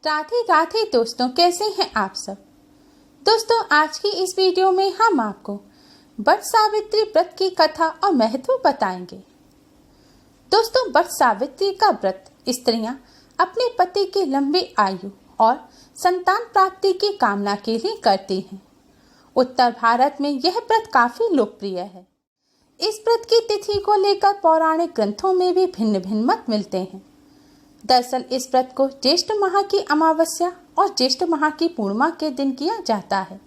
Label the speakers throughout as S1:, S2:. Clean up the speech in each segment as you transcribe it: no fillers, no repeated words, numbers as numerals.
S1: राधे राधे दोस्तों, कैसे हैं आप सब। दोस्तों, आज की इस वीडियो में हम आपको वट सावित्री व्रत की कथा और महत्व बताएंगे। दोस्तों, वट सावित्री का व्रत स्त्रियां अपने पति की लंबी आयु और संतान प्राप्ति की कामना के लिए करती हैं। उत्तर भारत में यह व्रत काफी लोकप्रिय है। इस व्रत की तिथि को लेकर पौराणिक ग्रंथों में भी भिन्न भिन्न मत मिलते हैं। दरअसल इस व्रत को ज्येष्ठ माह की अमावस्या और ज्येष्ठ माह की पूर्णिमा के दिन किया जाता है।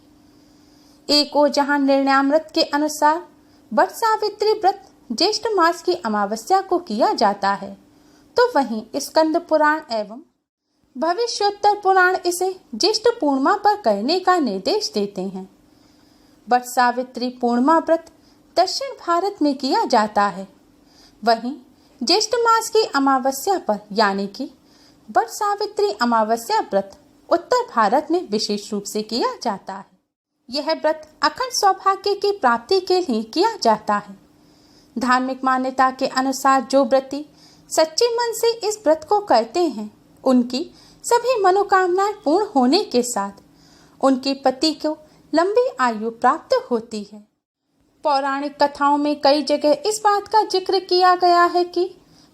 S1: एक ओर जहां निर्णयामृत के अनुसार वट सावित्री व्रत ज्येष्ठ मास की अमावस्या को किया जाता है, तो वहीं स्कंद पुराण एवं भविष्योत्तर पुराण इसे ज्येष्ठ पूर्णिमा पर करने का निर्देश देते हैं। वट सावित्री पूर्णिमा व्रत दक्षिण भारत में किया जाता है, वहीं ज्येष्ठ मास की अमावस्या पर यानी कि वट सावित्री अमावस्या व्रत उत्तर भारत में विशेष रूप से किया जाता है। यह व्रत अखंड सौभाग्य की प्राप्ति के लिए किया जाता है। धार्मिक मान्यता के अनुसार जो व्रती सच्चे मन से इस व्रत को करते हैं, उनकी सभी मनोकामनाएं पूर्ण होने के साथ उनके पति को लंबी आयु प्राप्त होती है। पौराणिक कथाओं में कई जगह इस बात का जिक्र किया गया है कि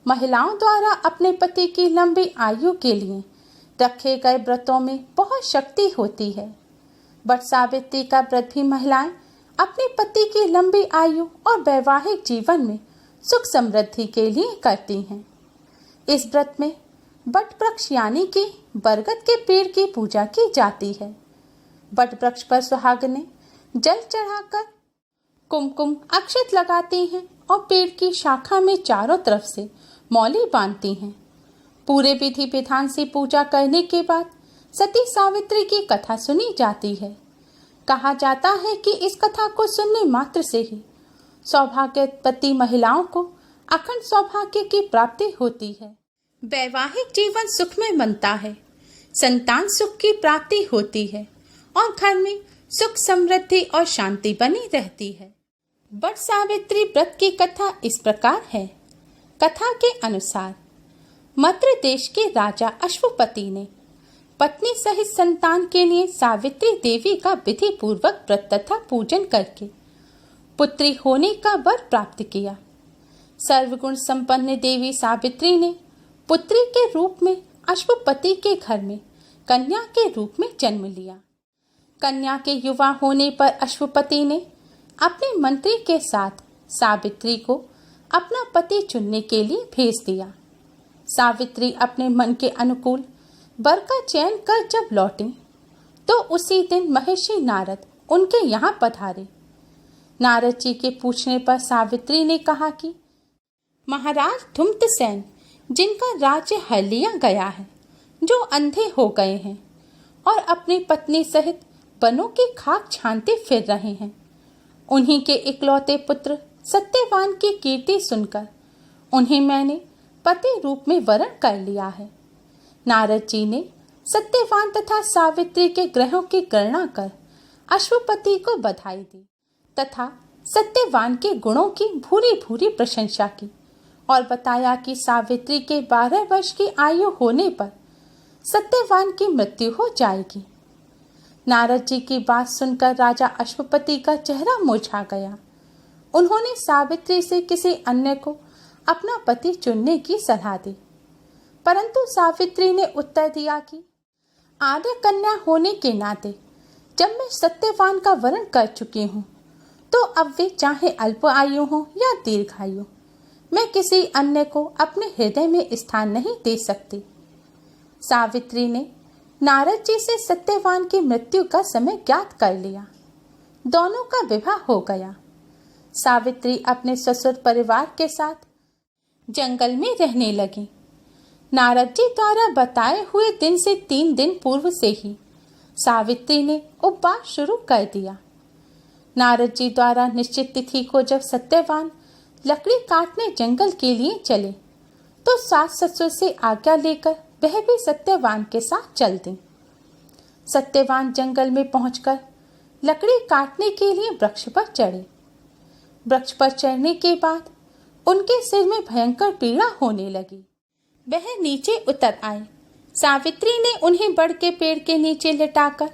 S1: महिलाओं द्वारा अपने पति की लंबी आयु के लिए रखे गए व्रतों में बहुत शक्ति होती है। वट सावित्री का व्रत भी महिलाएं अपने पति की लंबी आयु और वैवाहिक जीवन में सुख समृद्धि के लिए करती हैं। इस व्रत में वट वृक्ष यानी कि बरगद के पेड़ की पूजा की जाती है। वट वृक्ष पर सुहागनें जल चढ़ाकर कुमकुम अक्षत लगाती हैं और पेड़ की शाखा में चारों तरफ से मौली बांधती हैं। पूरे विधि विधान से पूजा करने के बाद सती सावित्री की कथा सुनी जाती है। कहा जाता है कि इस कथा को सुनने मात्र से ही सौभाग्यवती महिलाओं को अखंड सौभाग्य की प्राप्ति होती है, वैवाहिक जीवन सुखमय बनता है, संतान सुख की प्राप्ति होती है और घर में सुख समृद्धि और शांति बनी रहती है। वट सावित्री व्रत की कथा इस प्रकार है। कथा के अनुसार मद्र देश के राजा अश्वपति ने पत्नी सहित संतान के लिए सावित्री देवी का विधि पूर्वक व्रत तथा पूजन करके पुत्री होने का वर प्राप्त किया। सर्वगुण संपन्न देवी सावित्री ने पुत्री के रूप में अश्वपति के घर में कन्या के रूप में जन्म लिया। कन्या के युवा होने पर अश्वपति ने अपने मंत्री के साथ सावित्री को अपना पति चुनने के लिए भेज दिया। सावित्री अपने मन के अनुकूल वर का चयन कर जब लौटी, तो उसी दिन महर्षि नारद उनके यहाँ पधारे। नारद जी के पूछने पर सावित्री ने कहा कि महाराज धूम्रसेन, जिनका राज्य हर लिया गया है, जो अंधे हो गए हैं और अपनी पत्नी सहित वनों की खाक छानते फिर रहे हैं, उन्हीं के इकलौते पुत्र सत्यवान की कीर्ति सुनकर उन्हें मैंने पति रूप में वरण कर लिया है। नारद जी ने सत्यवान तथा सावित्री के ग्रहों की गणना कर अश्वपति को बधाई दी तथा सत्यवान के गुणों की भूरी भूरी प्रशंसा की और बताया कि सावित्री के 12 वर्ष की आयु होने पर सत्यवान की मृत्यु हो जाएगी। नारद जी की बात सुनकर राजा अश्वपति का चेहरा मुरझा गया। उन्होंने सावित्री से किसी अन्य को अपना पति चुनने की सलाह दी, परंतु सावित्री ने उत्तर दिया कि आर्य कन्या होने के नाते जब मैं सत्यवान का वरण कर चुकी हूँ, तो अब वे चाहे अल्प आयु हो या दीर्घायु, मैं किसी अन्य को अपने हृदय में स्थान नहीं दे सकती। सावित्री ने नारद जी से सत्यवान की मृत्यु का समय ज्ञात कर लिया। दोनों का विवाह हो गया। सावित्री अपने ससुर परिवार के साथ जंगल में रहने लगी। नारद जी द्वारा बताए हुए दिन से 3 दिन पूर्व से ही सावित्री ने उपवास शुरू कर दिया। नारद जी द्वारा निश्चित तिथि को जब सत्यवान लकड़ी काटने जंगल के लिए चले, तो सास ससुर से आज्ञा लेकर वह भी सत्यवान के साथ चल दी। सत्यवान जंगल में पहुंचकर लकड़ी काटने के लिए वृक्ष पर चढ़े। वृक्ष पर चढ़ने के बाद उनके सिर में भयंकर पीड़ा होने लगी। वह नीचे उतर आए सावित्री ने उन्हें बड़ के पेड़ के नीचे लिटाकर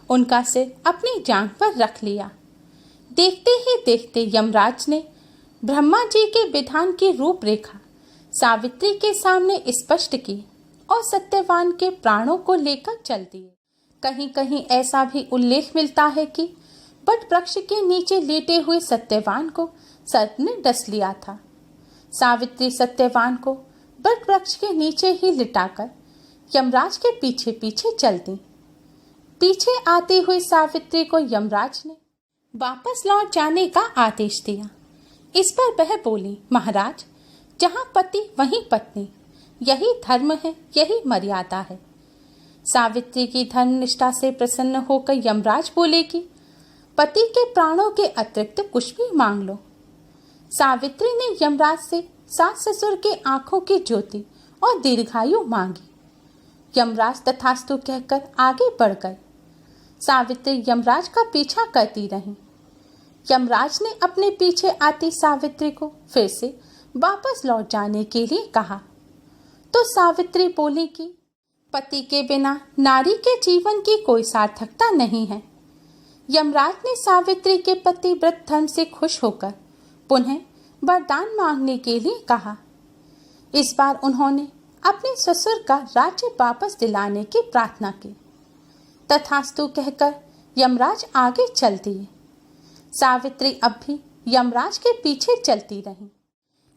S1: उनका सिर अपनी जांघ पर रख लिया। देखते ही देखते यमराज ने ब्रह्मा जी के विधान की रूपरेखा सावित्री के सामने स्पष्ट की और सत्यवान के प्राणों को लेकर चल दिए। कहीं कहीं ऐसा भी उल्लेख मिलता है कि बट वृक्ष के नीचे लेटे हुए सत्यवान को सर्प ने डस लिया था। सावित्री सत्यवान को बट वृक्ष के नीचे ही लिटाकर यमराज के पीछे पीछे चल दी। पीछे आती हुई सावित्री को यमराज ने वापस लौट जाने का आदेश दिया। इस पर वह बोली, महाराज, जहाँ पति वहीं पत्नी, यही धर्म है, यही मर्यादा है। सावित्री की धर्मनिष्ठा से प्रसन्न होकर यमराज बोले कि पति के प्राणों के अतिरिक्त कुछ भी मांग लो। सावित्री ने यमराज से सास ससुर के आंखों की ज्योति और दीर्घायु मांगी। यमराज तथास्तु कहकर आगे बढ़ गए। सावित्री यमराज का पीछा करती रही। यमराज ने अपने पीछे आती सावित्री को फिर से वापस लौट जाने के लिए कहा तो सावित्री बोली कि पति के बिना नारी के जीवन की कोई सार्थकता नहीं है। यमराज ने सावित्री के पति व्रत धर्म से खुश होकर पुनः वरदान मांगने के लिए कहा। इस बार उन्होंने अपने ससुर का राज्य वापस दिलाने की प्रार्थना की। तथास्तु कहकर यमराज आगे चल दिए। सावित्री अब भी यमराज के पीछे चलती रही।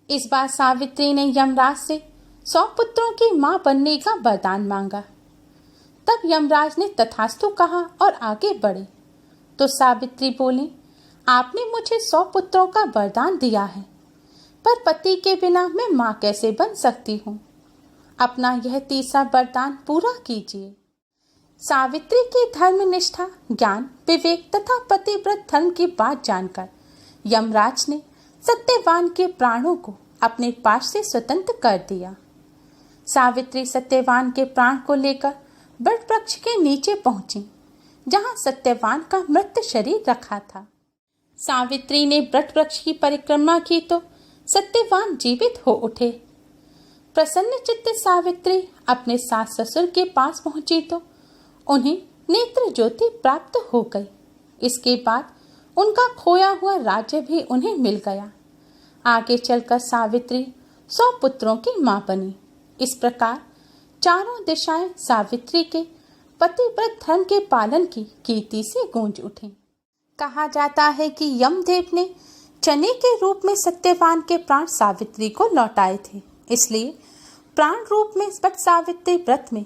S1: इस बार सावित्री ने यमराज से 100 पुत्रों की मां बनने का वरदान मांगा। तब यमराज ने तथास्तु कहा और आगे बढ़े तो सावित्री बोली, आपने मुझे 100 पुत्रों का वरदान दिया है, पर पति के बिना मैं मां कैसे बन सकती हूँ। अपना यह तीसरा वरदान पूरा कीजिए। सावित्री की धर्मनिष्ठा, ज्ञान, विवेक तथा पतिव्रत धर्म की बात जानकर यमराज ने सत्यवान के प्राणों को अपने पास से स्वतंत्र कर दिया। सावित्री सत्यवान के प्राण को लेकर वट वृक्ष के नीचे पहुंची, जहां सत्यवान का मृत शरीर रखा था। सावित्री ने वट वृक्ष की परिक्रमा की तो सत्यवान जीवित हो उठे। प्रसन्न चित्त सावित्री अपने सास ससुर के पास पहुंची तो उन्हें नेत्र ज्योति प्राप्त हो गई। इसके बाद उनका खोया हुआ राज्य भी उन्हें मिल गया। आगे चलकर सावित्री 100 पुत्रों की मां बनी। इस प्रकार चारों दिशाएं सावित्री के पतिव्रत धर्म के पालन की कीर्ति से गूंज उठी। कहा जाता है कि यमदेव ने चने के रूप में सत्यवान के प्राण सावित्री को लौटाए थे, इसलिए प्राण रूप में वट सावित्री व्रत में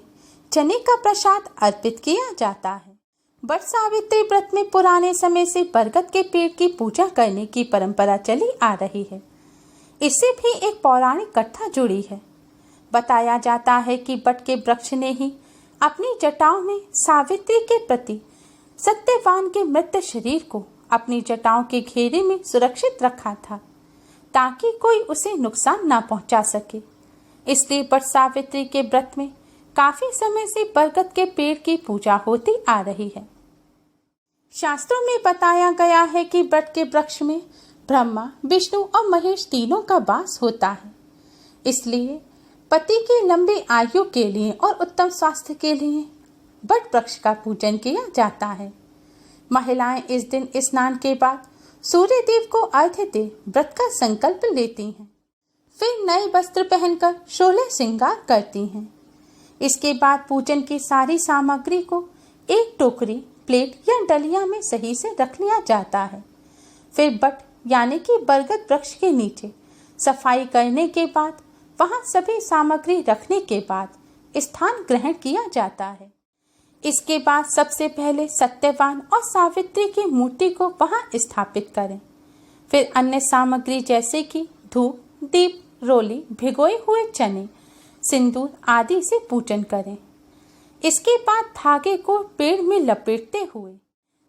S1: चने का प्रसाद अर्पित किया जाता है। वट सावित्री व्रत में पुराने समय से बरगद के पेड़ की पूजा करने की परंपरा चली आ रही है। इससे भी एक पौराणिक कथा जुड़ी है। बताया जाता है कि वट के वृक्ष ने ही अपनी जटाओं में सावित्री के प्रति सत्यवान के मृत शरीर को अपनी जटाओं के घेरे में सुरक्षित रखा था, ताकि कोई उसे नुकसान ना पहुंचा सके। इसलिए वट सावित्री के व्रत में काफी समय से बरगद के पेड़ की पूजा होती आ रही है। शास्त्रों में बताया गया है कि वट के वृक्ष में ब्रह्मा, विष्णु और महेश तीनों का वास होता है। इसलिए पति की लंबी आयु के लिए और उत्तम स्वास्थ्य के लिए वट वृक्ष का पूजन किया जाता है। महिलाएं इस दिन स्नान के बाद सूर्य देव को अर्घ्य दे व्रत का संकल्प लेती हैं। फिर नए वस्त्र पहनकर 16 श्रृंगार करती हैं। इसके बाद पूजन की सारी सामग्री को एक टोकरी, प्लेट या डलिया में सही से रख लिया जाता है। फिर वट यानी कि बरगद वृक्ष के नीचे सफाई करने के बाद वहां सभी सामग्री रखने के बाद स्थान ग्रहण किया जाता है। इसके बाद सबसे पहले सत्यवान और सावित्री की मूर्ति को वहां स्थापित करें। फिर अन्य सामग्री जैसे कि धूप, दीप, रोली, भिगोए हुए चने, सिंदूर आदि से पूजन करें। इसके बाद धागे को पेड़ में लपेटते हुए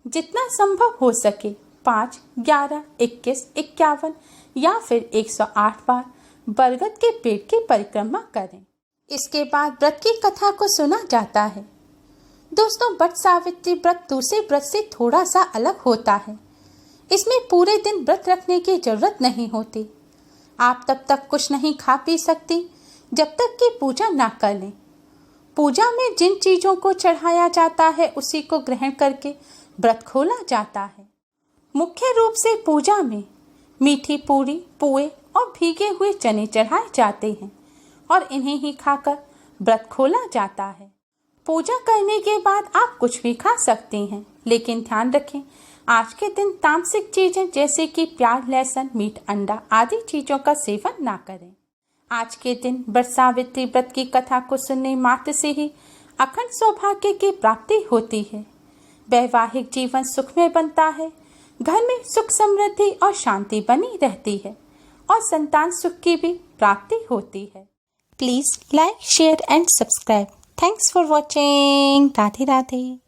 S1: जितना संभव हो सके 5, 11, 21, 51 या फिर 108 बार बरगद के पेड़ की परिक्रमा करें। इसके बाद व्रत की कथा को सुना जाता है। दोस्तों, वट सावित्री व्रत दूसरे व्रत से थोड़ा सा अलग होता है। इसमें पूरे दिन व्रत रखने की जरूरत नहीं होती। आप तब तक कुछ नहीं खा पी सकती जब तक कि पूजा ना कर लें। पूजा में जिन चीजों को चढ़ाया जाता है उसी को ग्रहण करके व्रत खोला जाता है। मुख्य रूप से पूजा में मीठी पूरी, पुए और भीगे हुए चने चढ़ाए जाते हैं और इन्हें ही खाकर व्रत खोला जाता है। पूजा करने के बाद आप कुछ भी खा सकते हैं, लेकिन ध्यान रखें आज के दिन तामसिक चीजें जैसे कि प्याज, लहसुन, मीट, अंडा आदि चीजों का सेवन ना करें। आज के दिन वट सावित्री व्रत की कथा को सुनने मात्र से ही अखंड सौभाग्य की प्राप्ति होती है। वैवाहिक जीवन सुखमय बनता है, घर में सुख, समृद्धि और शांति बनी रहती है और संतान सुख की भी प्राप्ति होती है। Please like, share and subscribe. Thanks for watching. Radhe Radhe.